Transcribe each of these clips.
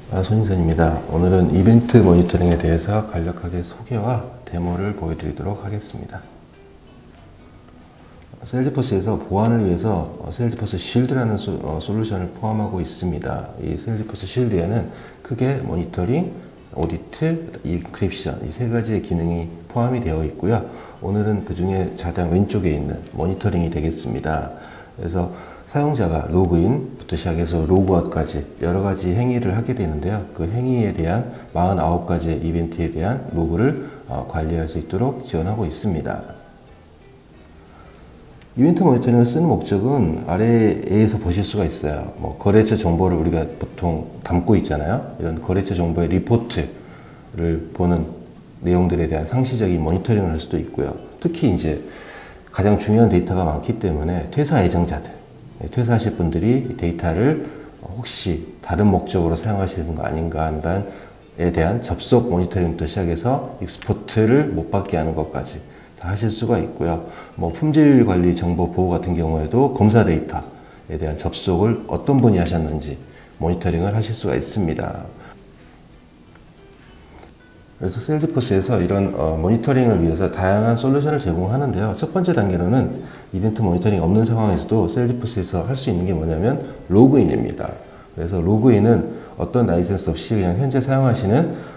손인선입니다. 오늘은 이벤트 모니터링에 대해서 간략하게 소개와 데모를 보여드리도록 하겠습니다. 셀즈포스에서 보안을 위해서 셀즈포스 쉴드라는 솔루션을 포함하고 있습니다. 이 셀즈포스 쉴드에는 크게 모니터링, 오디트, 인크립션 이 세 가지의 기능이 포함이 되어 있고요. 오늘은 그 중에 가장 왼쪽에 있는 모니터링이 되겠습니다. 그래서 사용자가 로그인부터 시작해서 로그아웃까지 여러 가지 행위를 하게 되는데요. 그 행위에 대한 49가지의 이벤트에 대한 로그를 관리할 수 있도록 지원하고 있습니다. 이벤트 모니터링을 쓰는 목적은 아래에서 보실 수가 있어요. 거래처 정보를 우리가 보통 담고 있잖아요. 이런 거래처 정보의 리포트를 보는 내용들에 대한 상시적인 모니터링을 할 수도 있고요. 특히 이제 가장 중요한 데이터가 많기 때문에 퇴사 예정자들, 퇴사하실 분들이 데이터를 혹시 다른 목적으로 사용하시는 거 아닌가 한에 대한 접속 모니터링부터 시작해서 익스포트를 못 받게 하는 것까지 다 하실 수가 있고요. 품질 관리 정보 보호 같은 경우에도 검사 데이터에 대한 접속을 어떤 분이 하셨는지 모니터링을 하실 수가 있습니다. 그래서 셀즈포스에서 이런 모니터링을 위해서 다양한 솔루션을 제공하는데요. 첫 번째 단계로는 이벤트 모니터링이 없는 상황에서도 셀즈포스에서 할 수 있는 게 뭐냐면 로그인입니다. 그래서 로그인은 어떤 라이센스 없이 그냥 현재 사용하시는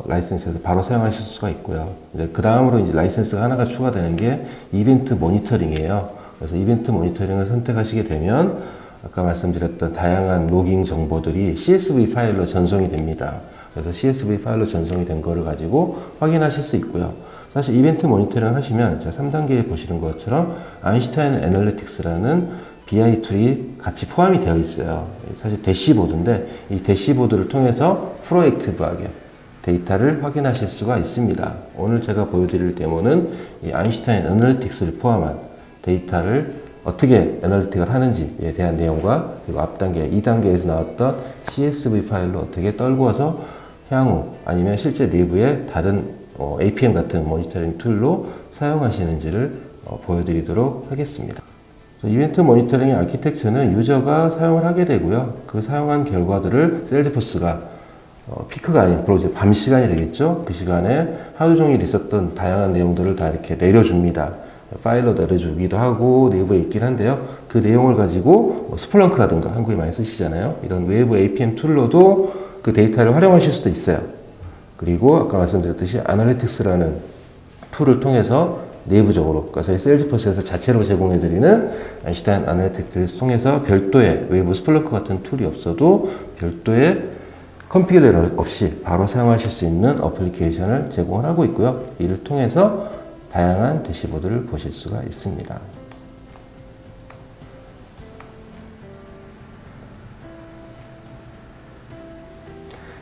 라이센스에서 바로 사용하실 수가 있고요. 그 다음으로 이제 라이센스가 하나가 추가되는 게 이벤트 모니터링이에요. 그래서 이벤트 모니터링을 선택하시게 되면 아까 말씀드렸던 다양한 로깅 정보들이 CSV 파일로 전송이 됩니다. 그래서 CSV 파일로 전송이 된 거를 가지고 확인하실 수 있고요. 사실 이벤트 모니터링 하시면 제가 3단계에 보시는 것처럼 아인슈타인 애널리틱스라는 BI 툴이 같이 포함이 되어 있어요. 사실 대시보드인데 이 대시보드를 통해서 프로액티브하게 데이터를 확인하실 수가 있습니다. 오늘 제가 보여드릴 데모는 이 아인슈타인 애널리틱스를 포함한 데이터를 어떻게 애널리틱을 하는지에 대한 내용과 그리고 앞단계 2단계에서 나왔던 CSV 파일로 어떻게 떨구어서 향후 아니면 실제 내부의 다른 APM 같은 모니터링 툴로 사용하시는지를 보여드리도록 하겠습니다. 이벤트 모니터링의 아키텍처는 유저가 사용을 하게 되고요. 그 사용한 결과들을 셀즈포스가 피크가 아닌 이제 밤 시간이 되겠죠. 그 시간에 하루 종일 있었던 다양한 내용들을 다 이렇게 내려줍니다. 파일로 내려주기도 하고 내부에 있긴 한데요. 그 내용을 가지고 스플렁크라든가 한국에 많이 쓰시잖아요. 이런 외부 APM 툴로도 그 데이터를 활용하실 수도 있어요. 그리고 아까 말씀드렸듯이 아널리틱스라는 툴을 통해서 내부적으로, 그러니까 저희 셀즈포스에서 자체로 제공해드리는 아인슈타인 아널리틱스를 통해서 별도의 외부 스플렁크 같은 툴이 없어도 별도의 컴피일러 없이 바로 사용하실 수 있는 어플리케이션을 제공을 하고 있고요. 이를 통해서 다양한 대시보드를 보실 수가 있습니다.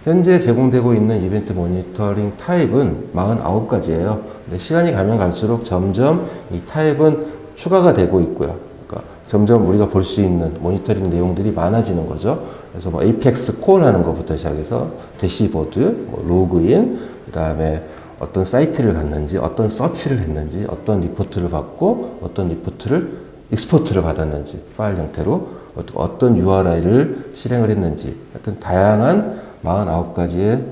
현재 제공되고 있는 이벤트 모니터링 타입은 49가지예요. 근데 시간이 가면 갈수록 점점 이 타입은 추가가 되고 있고요. 그러니까 점점 우리가 볼 수 있는 모니터링 내용들이 많아지는 거죠. 그래서 APX 콜 하는 것부터 시작해서 대시보드, 로그인, 그 다음에 어떤 사이트를 갔는지, 어떤 서치를 했는지, 어떤 리포트를 받고, 어떤 리포트를 익스포트를 받았는지, 파일 형태로, 어떤 URI를 실행을 했는지, 하여튼 다양한 49가지의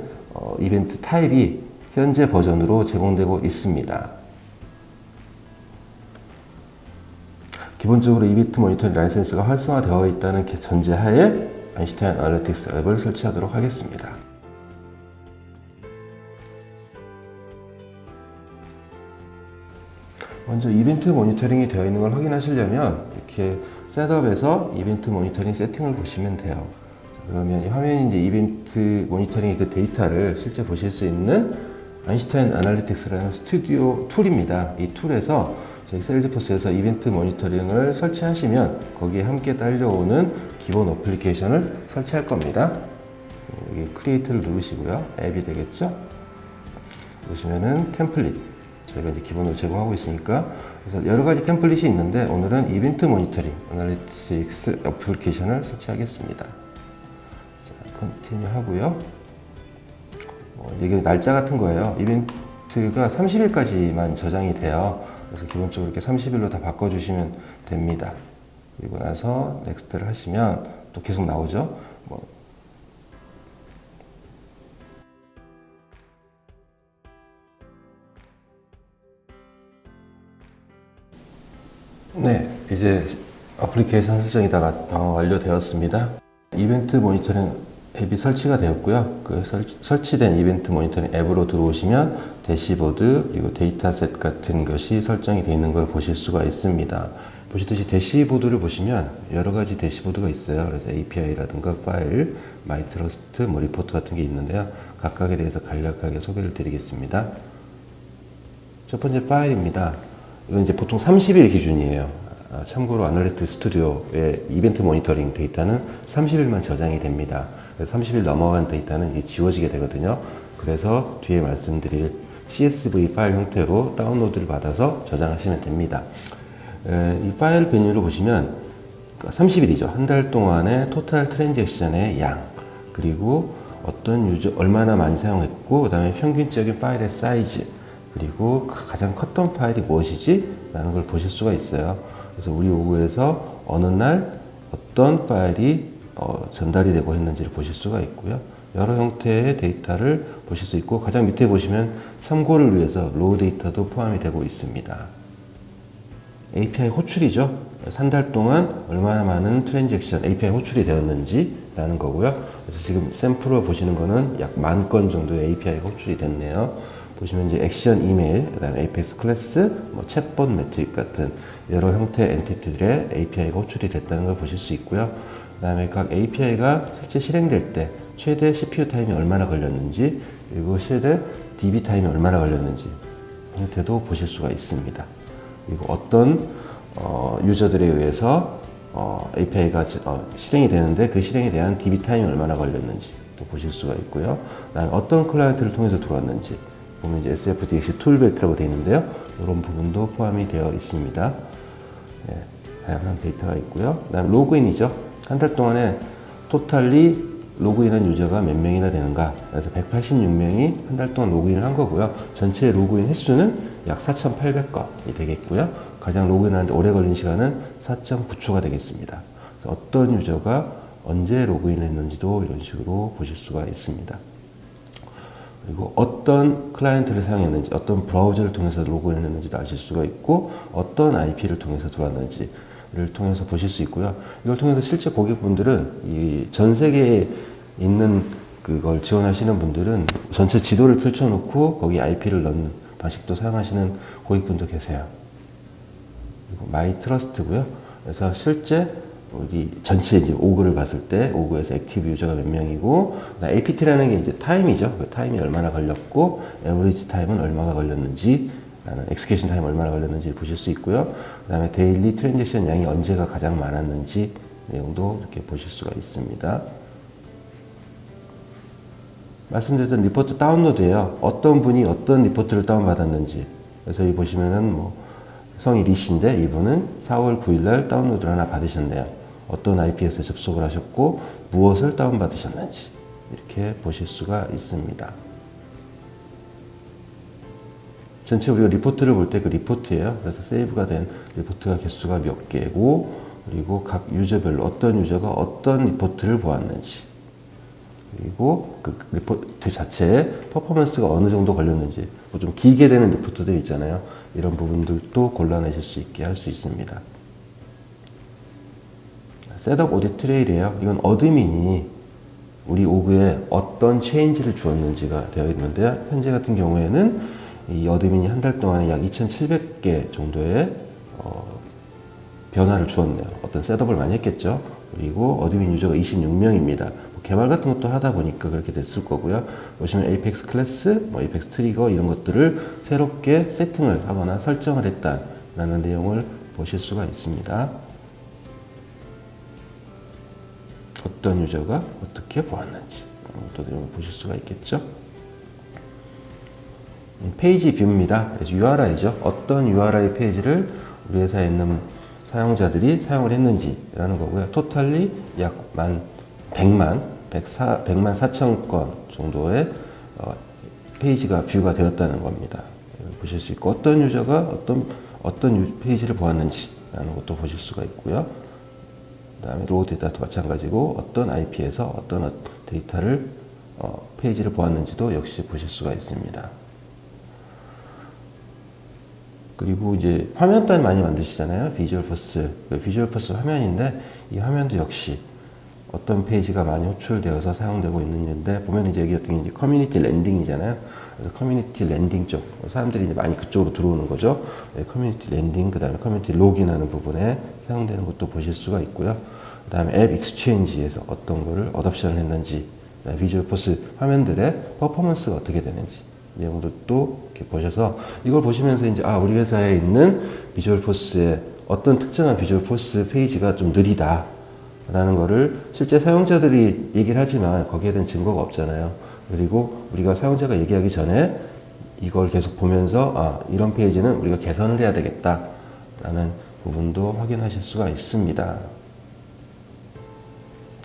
이벤트 타입이 현재 버전으로 제공되고 있습니다. 기본적으로 이벤트 모니터링 라이센스가 활성화되어 있다는 전제하에 아인슈타인 애널리틱스 앱을 설치하도록 하겠습니다. 먼저 이벤트 모니터링이 되어 있는 걸 확인하시려면 이렇게 셋업에서 이벤트 모니터링 세팅을 보시면 돼요. 그러면 이 화면이 이제 이벤트 모니터링의 그 데이터를 실제 보실 수 있는 아인슈타인 애널리틱스라는 스튜디오 툴입니다. 이 툴에서 저희 셀즈포스에서 이벤트 모니터링을 설치하시면 거기에 함께 딸려오는 기본 어플리케이션을 설치할 겁니다. 여기 크리에이트를 누르시고요. 앱이 되겠죠? 보시면은 템플릿. 저희가 이제 기본으로 제공하고 있으니까 그래서 여러 가지 템플릿이 있는데 오늘은 이벤트 모니터링 애널리틱스 어플리케이션을 설치하겠습니다. 컨티뉴 하고요. 이게 날짜 같은 거예요. 이벤트가 30일까지만 저장이 돼요. 그래서 기본적으로 이렇게 30일로 다 바꿔주시면 됩니다. 그리고 나서 넥스트를 하시면 또 계속 나오죠. 네, 이제 어플리케이션 설정이 다 완료되었습니다. 이벤트 모니터링 앱이 설치가 되었고요. 그 설치된 이벤트 모니터링 앱으로 들어오시면 대시보드 그리고 데이터셋 같은 것이 설정이 되어 있는 걸 보실 수가 있습니다. 보시듯이 대시보드를 보시면 여러 가지 대시보드가 있어요. 그래서 API라든가 파일, 마이트러스트, 리포트 같은 게 있는데요. 각각에 대해서 간략하게 소개를 드리겠습니다. 첫 번째 파일입니다. 이건 이제 보통 30일 기준이에요. 참고로 아날리틱 스튜디오의 이벤트 모니터링 데이터는 30일만 저장이 됩니다. 그래서 30일 넘어간 데이터는 이게 지워지게 되거든요. 그래서 뒤에 말씀드릴 CSV 파일 형태로 다운로드를 받아서 저장하시면 됩니다. 이 파일 메뉴를 보시면 30일이죠. 한 달 동안의 토탈 트랜잭션의 양, 그리고 어떤 유저 얼마나 많이 사용했고, 그 다음에 평균적인 파일의 사이즈, 그리고 가장 컸던 파일이 무엇이지? 라는 걸 보실 수가 있어요. 그래서 우리 오구에서 어느 날 어떤 파일이 전달이 되고 했는지를 보실 수가 있고요. 여러 형태의 데이터를 보실 수 있고, 가장 밑에 보시면 참고를 위해서 로우 데이터도 포함이 되고 있습니다. API 호출이죠. 한 달 동안 얼마나 많은 트랜잭션, API 호출이 되었는지 라는 거고요. 그래서 지금 샘플로 보시는 거는 약 10,000건 정도의 API 호출이 됐네요. 보시면 이제 액션 이메일, 그 다음에 에이펙스 클래스, 챗봇 매트릭 같은 여러 형태의 엔티티들의 API가 호출이 됐다는 걸 보실 수 있고요. 그 다음에 각 API가 실제 실행될 때 최대 CPU 타임이 얼마나 걸렸는지, 그리고 최대 DB 타임이 얼마나 걸렸는지 형태도 보실 수가 있습니다. 그리고 어떤 유저들에 의해서 API가 실행이 되는데 그 실행에 대한 DB 타임이 얼마나 걸렸는지 또 보실 수가 있고요. 그다음에 어떤 클라이언트를 통해서 들어왔는지 보면 이제 SFDX 툴벨트라고 되어 있는데요. 이런 부분도 포함이 되어 있습니다. 네, 다양한 데이터가 있고요. 그다음에 로그인이죠. 한 달 동안에 토탈리 로그인한 유저가 몇 명이나 되는가. 그래서 186명이 한 달 동안 로그인을 한 거고요. 전체 로그인 횟수는 약 4,800건이 되겠고요. 가장 로그인하는데 오래 걸린 시간은 4.9초가 되겠습니다. 그래서 어떤 유저가 언제 로그인했는지도 이런 식으로 보실 수가 있습니다. 그리고 어떤 클라이언트를 사용했는지, 어떤 브라우저를 통해서 로그인했는지도 아실 수가 있고, 어떤 IP를 통해서 들어왔는지를 통해서 보실 수 있고요. 이걸 통해서 실제 고객분들은 이 전 세계에 있는 그걸 지원하시는 분들은 전체 지도를 펼쳐놓고 거기 IP를 넣는 방식도 사용하시는 고객분도 계세요. 그리고 마이 트러스트고요. 그래서 실제 우리 전체 이제 오그를 봤을 때 오그에서 액티브 유저가 몇 명이고, APT라는 게 이제 타임이죠. 그 타임이 얼마나 걸렸고, 에버리지 타임은 얼마나 걸렸는지, 라는 엑스큐션 타임 얼마나 걸렸는지 보실 수 있고요. 그 다음에 데일리 트랜잭션 양이 언제가 가장 많았는지 내용도 이렇게 보실 수가 있습니다. 말씀드렸던 리포트 다운로드예요. 어떤 분이 어떤 리포트를 다운받았는지. 그래서 여기 보시면은 성이 리씨인데 이분은 4월 9일날 다운로드를 하나 받으셨네요. 어떤 IP에서 접속을 하셨고 무엇을 다운받으셨는지 이렇게 보실 수가 있습니다. 전체 우리가 리포트를 볼 때 그 리포트예요. 그래서 세이브가 된 리포트가 개수가 몇 개고, 그리고 각 유저별로 어떤 유저가 어떤 리포트를 보았는지, 그리고 그 리포트 자체의 퍼포먼스가 어느 정도 걸렸는지, 좀 길게 되는 리포트들 있잖아요. 이런 부분들도 골라내실 수 있게 할 수 있습니다. 셋업 오디트 트레일이에요. 이건 어드민이 우리 오그에 어떤 체인지를 주었는지가 되어 있는데요. 현재 같은 경우에는 이 어드민이 한 달 동안에 약 2,700개 정도의 변화를 주었네요. 어떤 셋업을 많이 했겠죠. 그리고 어드민 유저가 26명입니다. 개발 같은 것도 하다 보니까 그렇게 됐을 거고요. 보시면 에이펙스 클래스, 에이펙스 트리거 이런 것들을 새롭게 세팅을 하거나 설정을 했다라는 내용을 보실 수가 있습니다. 어떤 유저가 어떻게 보았는지 또 내용을 보실 수가 있겠죠. 페이지 뷰입니다. 그래서 URI죠. 어떤 URI 페이지를 우리 회사에 있는 사용자들이 사용을 했는지라는 거고요. 토탈리 약 100만 4천 건 정도의 페이지가 뷰가 되었다는 겁니다. 보실 수 있고, 어떤 유저가 어떤 페이지를 보았는지라는 것도 보실 수가 있고요. 그 다음에 로우 데이터도 마찬가지고 어떤 IP에서 어떤 데이터를 페이지를 보았는지도 역시 보실 수가 있습니다. 그리고 이제 화면단 많이 만드시잖아요. 비주얼포스. 비주얼포스 화면인데 이 화면도 역시 어떤 페이지가 많이 호출되어서 사용되고 있는데 보면 이제 여기 같은 게 이제 커뮤니티 랜딩이잖아요. 그래서 커뮤니티 랜딩 쪽 사람들이 이제 많이 그쪽으로 들어오는 거죠. 네, 커뮤니티 랜딩 그다음에 커뮤니티 로그인하는 부분에 사용되는 것도 보실 수가 있고요. 그다음에 앱 익스체인지에서 어떤 거를 어답션을 했는지, 비주얼포스 화면들의 퍼포먼스가 어떻게 되는지 내용도 또 이렇게 보셔서 이걸 보시면서 이제 우리 회사에 있는 비주얼포스의 어떤 특정한 비주얼포스 페이지가 좀 느리다. 라는 거를 실제 사용자들이 얘기를 하지만 거기에 대한 증거가 없잖아요. 그리고 우리가 사용자가 얘기하기 전에 이걸 계속 보면서 이런 페이지는 우리가 개선을 해야 되겠다 라는 부분도 확인하실 수가 있습니다.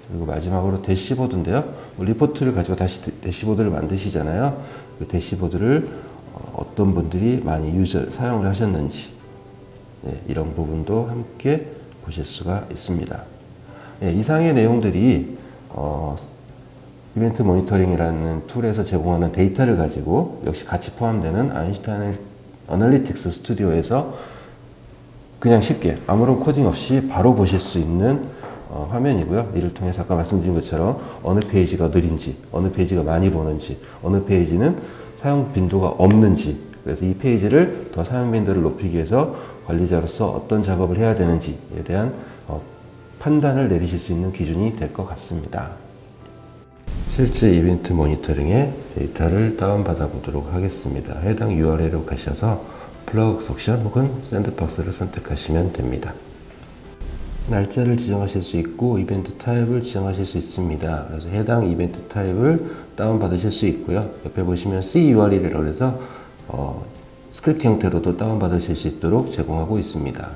그리고 마지막으로 대시보드인데요. 리포트를 가지고 다시 대시보드를 만드시잖아요. 그 대시보드를 어떤 분들이 많이 사용을 하셨는지, 네, 이런 부분도 함께 보실 수가 있습니다. 네, 이상의 내용들이 이벤트 모니터링이라는 툴에서 제공하는 데이터를 가지고 역시 같이 포함되는 아인슈타인 어널리틱스 스튜디오에서 그냥 쉽게 아무런 코딩 없이 바로 보실 수 있는 화면이고요. 이를 통해서 아까 말씀드린 것처럼 어느 페이지가 느린지, 어느 페이지가 많이 보는지, 어느 페이지는 사용 빈도가 없는지, 그래서 이 페이지를 더 사용 빈도를 높이기 위해서 관리자로서 어떤 작업을 해야 되는지에 대한 판단을 내리실 수 있는 기준이 될 것 같습니다. 실제 이벤트 모니터링의 데이터를 다운받아 보도록 하겠습니다. 해당 URL로 가셔서 플러그 섹션 혹은 샌드박스를 선택하시면 됩니다. 날짜를 지정하실 수 있고 이벤트 타입을 지정하실 수 있습니다. 그래서 해당 이벤트 타입을 다운받으실 수 있고요. 옆에 보시면 C URL이라고 해서 스크립트 형태로도 다운받으실 수 있도록 제공하고 있습니다.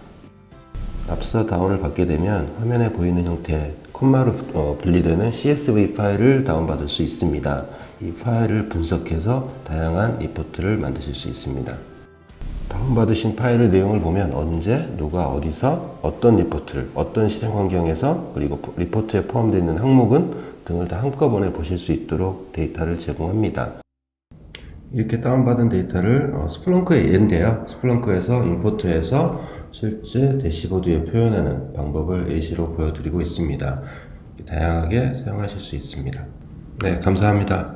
앞서 다운을 받게 되면 화면에 보이는 형태 콤마로 분리되는 CSV 파일을 다운받을 수 있습니다. 이 파일을 분석해서 다양한 리포트를 만드실 수 있습니다. 다운받으신 파일의 내용을 보면 언제, 누가, 어디서, 어떤 리포트를, 어떤 실행 환경에서, 그리고 리포트에 포함되어 있는 항목은 등을 다 한꺼번에 보실 수 있도록 데이터를 제공합니다. 이렇게 다운받은 데이터를 스플렁크에 예인데요. 스플렁크에서 임포트해서 실제 대시보드에 표현하는 방법을 예시로 보여드리고 있습니다. 다양하게 사용하실 수 있습니다. 네, 감사합니다.